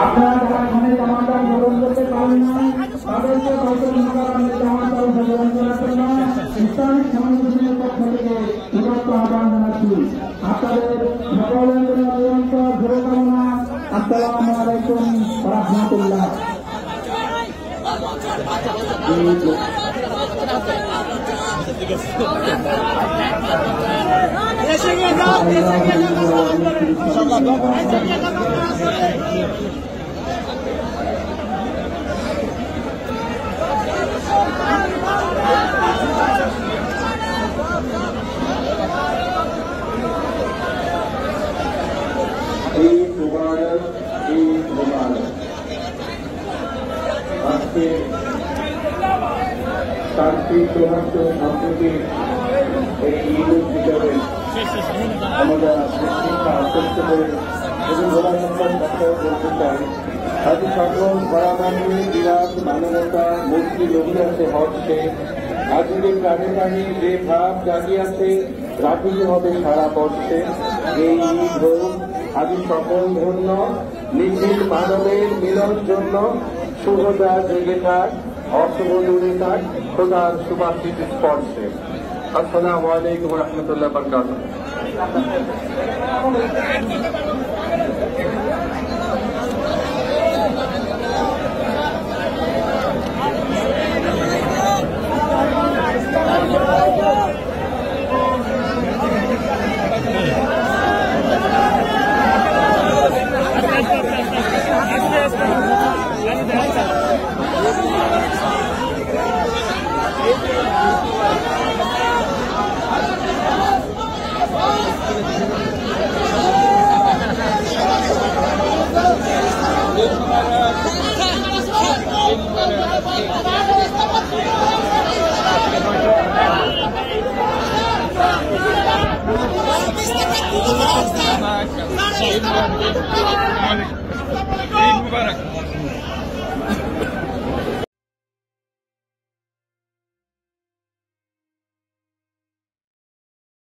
আপনারা যারা এখানে জামাতা গ্রহণ করতে পারেন না তাদেরকে জামাতা গ্রহণ করার জন্য ইসলামিক সংগঠনের পক্ষ থেকে বিভক্ত আহ্বান জানাচ্ছি। আপনাদের সকলের জন্য নিরন্তর শুভকামনা। আসসালামু আলাইকুম ওয়া রাহমাতুল্লাহ। আজকে শান্তি সৌহার্দ্য সম্প্রীতি এই ঈদ হিসাবে আমরা শিক্ষা করতে পারি এবং বলতে চাই আজকে সকল ধরামানি বিরাট মানবতা মুক্তি লভিয়াছে হচ্ছে আজকে প্রাণে প্রাণী যে ভাব জাগিয়াছে রাখিতে হবে সারা বর্ষে এই ঈদ হোক আজ সকল ধন্য নিখিল মানবের মিলন জন্য শুভতা জেগে থাক অশুভ দূরে থাক খোদার সুবাসিত স্পর্শে। আসসালামু আলাইকুম ওয়া রাহমাতুল্লাহি ওয়া বারাকাতুহু। Mubarak.